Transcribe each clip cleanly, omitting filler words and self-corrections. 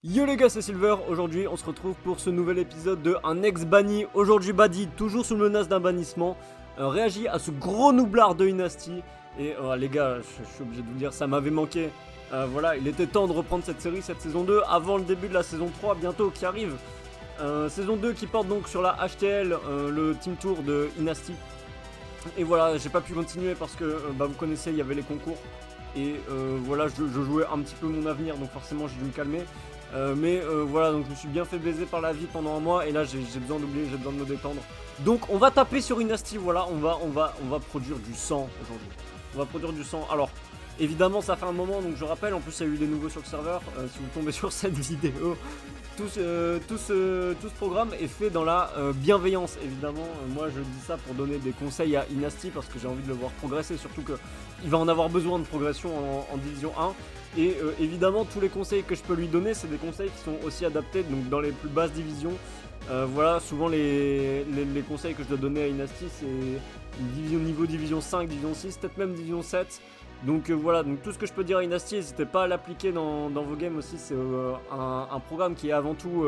Yo les gars, c'est Silver. Aujourd'hui on se retrouve pour ce nouvel épisode de Un ex-banni. Aujourd'hui Badi, toujours sous menace d'un bannissement, réagit à ce gros noublard de Inasti. Et les gars, je suis obligé de vous dire, ça m'avait manqué. Voilà, il était temps de reprendre cette série, cette saison 2, avant le début de la saison 3 bientôt qui arrive. Saison 2 qui porte donc sur la HTL, le team tour de Inasti. Et voilà, j'ai pas pu continuer parce que vous connaissez, il y avait les concours. Et voilà, je jouais un petit peu mon avenir, donc forcément j'ai dû me calmer. Voilà, donc je me suis bien fait baiser par la vie pendant un mois et là j'ai besoin d'oublier, j'ai besoin de me détendre. Donc on va taper sur Inasti, voilà, on va produire du sang aujourd'hui. On va produire du sang. Alors, évidemment ça fait un moment, donc je rappelle, en plus il y a eu des nouveaux sur le serveur. Si vous tombez sur cette vidéo, tout ce programme est fait dans la bienveillance, évidemment. Moi je dis ça pour donner des conseils à Inasti parce que j'ai envie de le voir progresser, surtout qu'il va en avoir besoin de progression en Division 1. Et évidemment tous les conseils que je peux lui donner, c'est des conseils qui sont aussi adaptés donc dans les plus basses divisions. Voilà, souvent les conseils que je dois donner à Inasti, c'est niveau division 5, division 6, peut-être même division 7. Donc voilà, donc tout ce que je peux dire à Inasti, n'hésitez pas à l'appliquer dans vos games aussi. C'est un programme qui est avant tout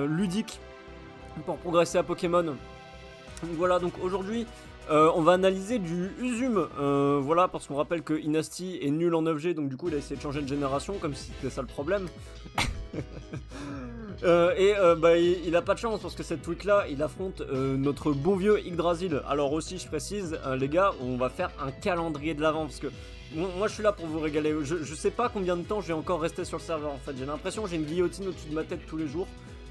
ludique pour progresser à Pokémon. Donc voilà, donc aujourd'hui on va analyser du Uzum, voilà, parce qu'on rappelle que Inasti est nul en 9G, donc du coup il a essayé de changer de génération, comme si c'était ça le problème. Il a pas de chance parce que cette week là il affronte notre bon vieux Yggdrasil. Alors aussi je précise les gars, on va faire un calendrier de l'avant parce que moi je suis là pour vous régaler. Je sais pas combien de temps je vais encore rester sur le serveur en fait. J'ai l'impression que j'ai une guillotine au-dessus de ma tête tous les jours.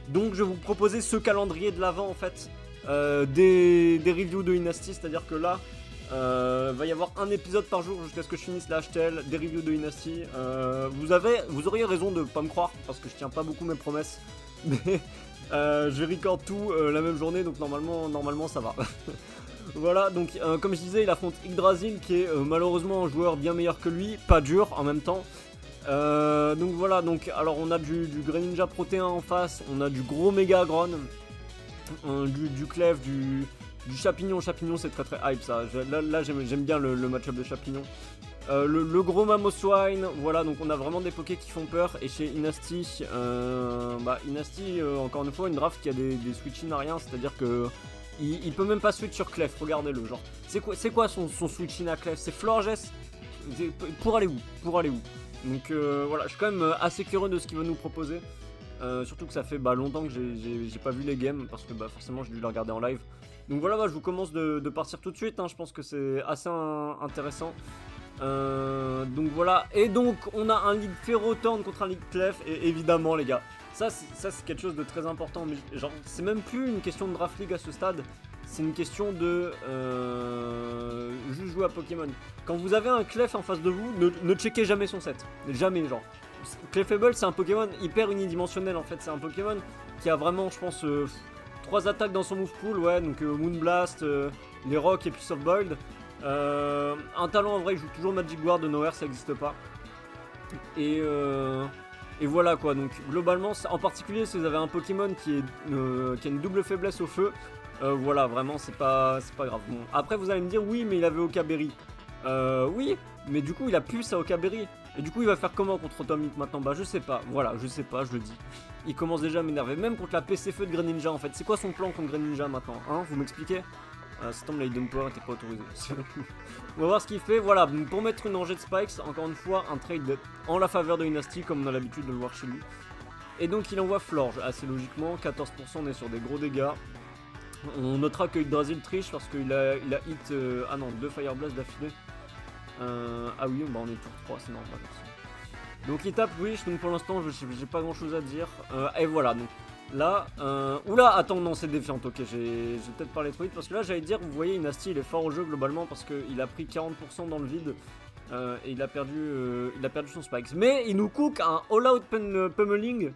Donc je vais vous proposer ce calendrier de l'avant en fait. Des reviews de Inasti, c'est-à-dire que là va y avoir un épisode par jour jusqu'à ce que je finisse la HTL, des reviews de Inasti. Vous auriez raison de pas me croire parce que je tiens pas beaucoup mes promesses, mais je record tout la même journée, donc normalement ça va. Voilà, donc comme je disais, il affronte Yggdrasil qui est malheureusement un joueur bien meilleur que lui, pas dur en même temps. Donc voilà, donc alors on a du Greninja Protéin en face, on a du gros Mega Agron, du Clef, du Chapignon. Chapignon c'est très hype ça. Là j'aime bien le match-up de Chapignon. Le gros Mamoswine, voilà, donc on a vraiment des pokés qui font peur. Et chez Inasti, encore une fois, une draft qui a des switch-in à rien, c'est-à-dire que il peut même pas switch sur Clef, regardez-le, genre. C'est quoi son switch-in à Clef? C'est Florges? Pour aller où? Donc voilà, je suis quand même assez curieux de ce qu'il va nous proposer. Surtout que ça fait longtemps que j'ai pas vu les games parce que forcément j'ai dû les regarder en live. Donc voilà, je vous commence de partir tout de suite, hein, je pense que c'est assez intéressant. Donc voilà, et donc on a un league Ferrothorn contre un league Clef, et évidemment les gars, ça c'est quelque chose de très important, mais genre c'est même plus une question de draft league à ce stade, c'est une question de juste jouer à Pokémon. Quand vous avez un Clef en face de vous, ne checkez jamais son set, jamais genre. Clefable c'est un Pokémon hyper unidimensionnel en fait, c'est un Pokémon qui a vraiment je pense 3 attaques dans son move pool, ouais, donc Moonblast, les Rock et puis Soft Boiled. Un talent en vrai, il joue toujours Magic Guard de Nowhere, ça n'existe pas. Et voilà quoi, donc globalement, en particulier si vous avez un Pokémon qui a une double faiblesse au feu, voilà, vraiment c'est pas grave. Bon, après vous allez me dire, oui mais il avait Okaberry. Oui, mais du coup il a plus sa Okaberry. Et du coup il va faire comment contre Atomic maintenant? Je sais pas, voilà, je sais pas, je le dis. Il commence déjà à m'énerver, même contre la PC Feu de Greninja en fait. C'est quoi son plan contre Greninja maintenant, hein? Vous m'expliquez? Ça tombe, la Hidden Power n'était pas autorisée. On va voir ce qu'il fait. Voilà, donc pour mettre une rangée de Spikes, encore une fois, un trade en la faveur de Inasti, comme on a l'habitude de le voir chez lui. Et donc il envoie Florge, assez logiquement, 14%, on est sur des gros dégâts. On notera que Yggdrasil triche parce qu'il a hit, 2 Fire Blast d'affilée. Ah oui, on est tour 3, c'est normal aussi. Donc il tape Wish, donc pour l'instant j'ai pas grand chose à dire. Et voilà, donc là, oula, attends, non, c'est défiant, ok, j'ai peut-être parlé trop vite parce que là j'allais dire, vous voyez, Inasti il est fort au jeu globalement parce qu'il a pris 40% dans le vide et il a perdu son Spikes. Mais il nous cook un all-out pummeling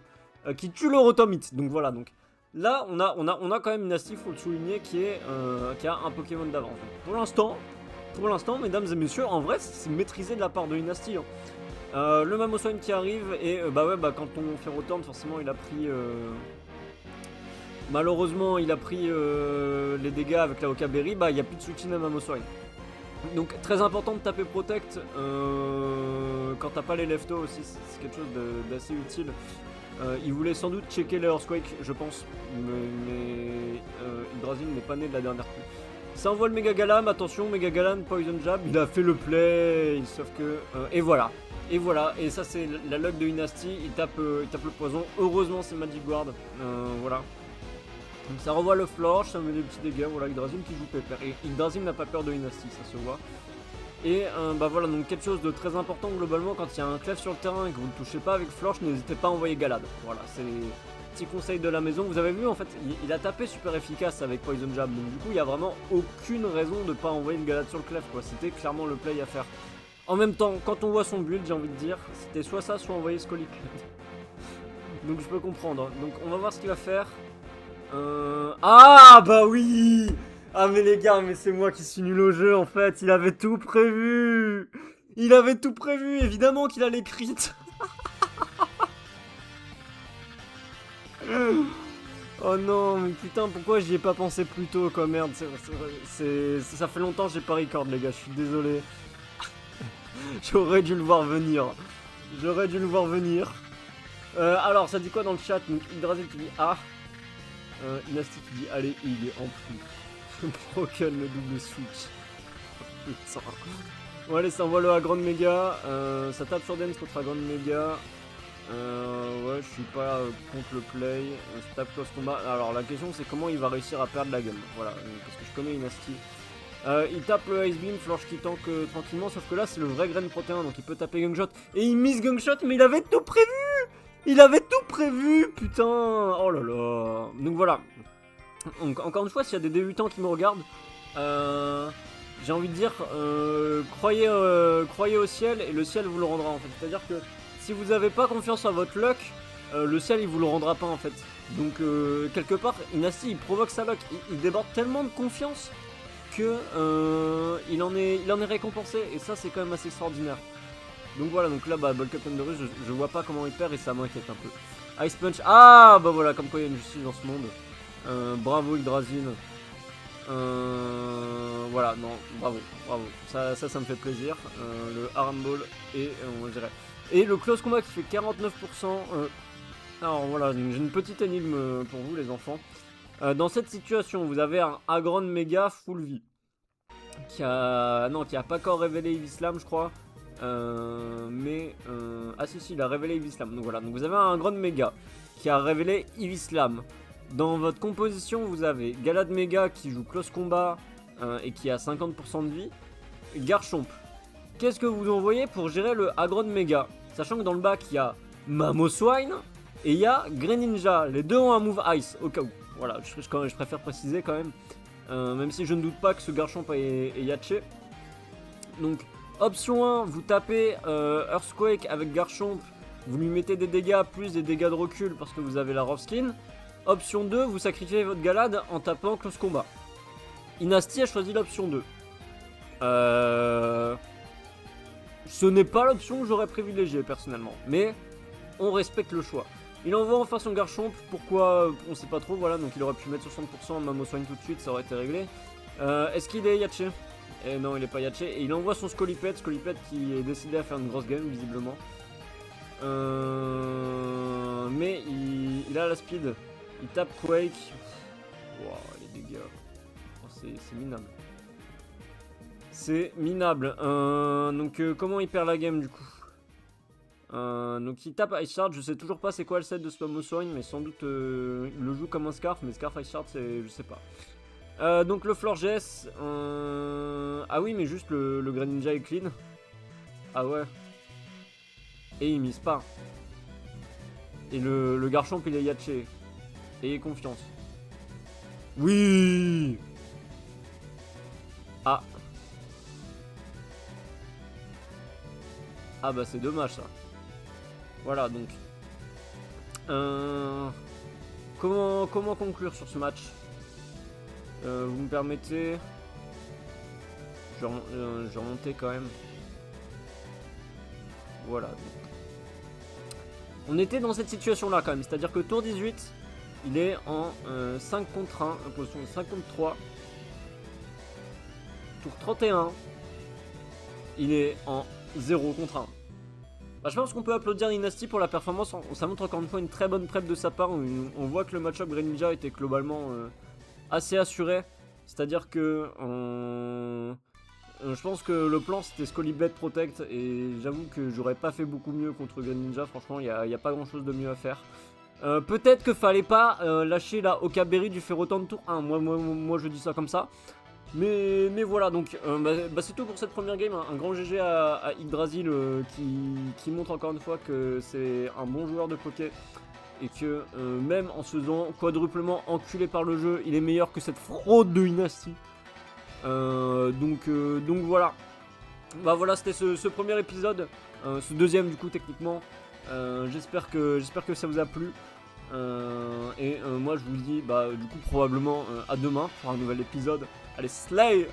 qui tue le Rotomite, donc voilà, donc là on a quand même Inasti, faut le souligner, qui a un Pokémon d'avance. Pour l'instant, mesdames et messieurs, en vrai c'est maîtrisé de la part de Inasti, hein. Le Mamoswine qui arrive et quand on fait Rotom, forcément il a pris malheureusement il a pris les dégâts avec la Okaberry, il n'y a plus de switch-in à Mamoswine. Donc très important de taper Protect quand t'as pas les leftos aussi, c'est quelque chose d'assez utile. Il voulait sans doute checker les Earthquake, je pense, mais Yggdrasil n'est pas né de la dernière pluie. Ça envoie le Mega Galam, attention, Mega Galam, Poison Jab, il a fait le play, sauf que... et voilà, et ça c'est la luck de Inasti, il tape le poison, heureusement c'est Magic Guard, voilà. Donc ça renvoie le Florge, ça met des petits dégâts, voilà, Yggdrasil qui joue pépère, et Yggdrasil n'a pas peur de Inasti, ça se voit. Et bah voilà, donc quelque chose de très important globalement, quand il y a un clef sur le terrain et que vous ne touchez pas avec Florge, n'hésitez pas à envoyer Galad, voilà, c'est... Petit conseil de la maison, vous avez vu en fait, il a tapé super efficace avec Poison Jab, donc du coup il y a vraiment aucune raison de pas envoyer une Galade sur le clef quoi, c'était clairement le play à faire. En même temps, quand on voit son build, j'ai envie de dire, c'était soit ça, soit envoyer Scolipede. Donc je peux comprendre, donc on va voir ce qu'il va faire. Ah bah oui. Ah mais les gars, mais c'est moi qui suis nul au jeu en fait, il avait tout prévu. Il avait tout prévu, évidemment qu'il allait crit. Oh non, mais putain, pourquoi j'y ai pas pensé plus tôt quoi, merde, ça fait longtemps que j'ai pas record les gars, je suis désolé. J'aurais dû le voir venir. Alors, ça dit quoi dans le chat? Donc, Yggdrasil qui dit ah. Inasti qui dit allez, il est en plus. Broken le double switch. Putain. Bon allez, ça envoie le Agrand Mega. Ça tape sur Dance contre Agrand Mega. Ouais, je suis pas contre le play. Je tape close combat. Alors la question c'est comment il va réussir à perdre la game. Voilà, parce que je connais Inasti. Il tape le Ice Beam, Florge qui tank tranquillement, sauf que là c'est le vrai Grain Protéin, donc il peut taper Gungshot. Et il mise Gungshot, mais il avait tout prévu. Putain. Oh là là. Donc voilà. Donc, encore une fois, s'il y a des débutants qui me regardent, j'ai envie de dire, croyez au ciel et le ciel vous le rendra en fait. C'est-à-dire que si vous n'avez pas confiance en votre luck, le ciel il vous le rendra pas en fait. Donc quelque part, Inasti il provoque sa luck, il déborde tellement de confiance que il en est récompensé et ça c'est quand même assez extraordinaire. Donc voilà, donc là bah Bulk Up Thunderous, je vois pas comment il perd et ça m'inquiète un peu. Ice Punch, ah bah voilà, comme quoi il y a une justice dans ce monde. Bravo Yggdrasil. Voilà, non, bravo. Ça me fait plaisir. Le Arm Ball et on dirait. Et le close combat qui fait 49%. Alors voilà, j'ai une petite énigme pour vous les enfants. Dans cette situation, vous avez un Agrand Mega full vie qui a pas encore révélé Evislam, je crois. Ah si, il a révélé Evislam. Donc voilà, donc vous avez un Agrand Mega qui a révélé Evislam. Dans votre composition, vous avez Galad Mega qui joue close combat et qui a 50% de vie. Garchomp. Qu'est-ce que vous envoyez pour gérer le Agrand Mega? Sachant que dans le bac, il y a Mamoswine et il y a Greninja. Les deux ont un move Ice, au cas où. Voilà, je préfère préciser quand même. Même si je ne doute pas que ce Garchomp est Yaché. Donc, option 1, vous tapez Earthquake avec Garchomp. Vous lui mettez des dégâts plus des dégâts de recul parce que vous avez la Rough Skin. Option 2, vous sacrifiez votre Galad en tapant close combat. Inasti a choisi l'option 2. Ce n'est pas l'option que j'aurais privilégiée personnellement, mais on respecte le choix. Il envoie enfin son Garchomp, pourquoi on sait pas trop, voilà, donc il aurait pu mettre 60% de Mamoswine tout de suite, ça aurait été réglé. Est-ce qu'il est Yaché? Et non, il est pas Yaché, et il envoie son Scolipede qui est décidé à faire une grosse game visiblement. Mais il a la speed, il tape Quake. Wow, les dégâts, oh, c'est minable. C'est minable. Donc comment il perd la game du coup? Donc il tape Ice Shard, je sais toujours pas c'est quoi le set de Mamoswine, mais sans doute il le joue comme un Scarf, mais Scarf Ice Shard c'est je sais pas. Donc le Florges, ah oui mais juste le Greninja est clean. Ah ouais. Et il mise pas. Et le Garchomp il est Yaché. Ayez confiance. Oui. Ah. Ah bah c'est dommage ça. Voilà donc. Comment conclure sur ce match? Vous me permettez? Je vais remonter quand même. Voilà. On était dans cette situation là quand même. C'est à dire que tour 18, il est en 5 contre 1. Position 5 contre 3. Tour 31. il est en 0 contre 1. Bah, je pense qu'on peut applaudir Dynasty pour la performance, ça montre encore une fois une très bonne prep de sa part, on voit que le match-up Greninja était globalement assez assuré, c'est-à-dire que je pense que le plan c'était Scolipede Protect et j'avoue que j'aurais pas fait beaucoup mieux contre Greninja, franchement il n'y a pas grand chose de mieux à faire. Peut-être que fallait pas lâcher la Okaberry du Ferroton de tour 1, moi je dis ça comme ça. Mais voilà, donc c'est tout pour cette première game. Un grand GG à Yggdrasil qui montre encore une fois que c'est un bon joueur de Poké. Et que même en se faisant quadruplement enculé par le jeu, il est meilleur que cette fraude de Dynasty. Donc voilà. Bah voilà, c'était ce premier épisode. Ce deuxième du coup techniquement. J'espère que ça vous a plu. Moi je vous dis du coup probablement à demain pour un nouvel épisode. Allez, slay!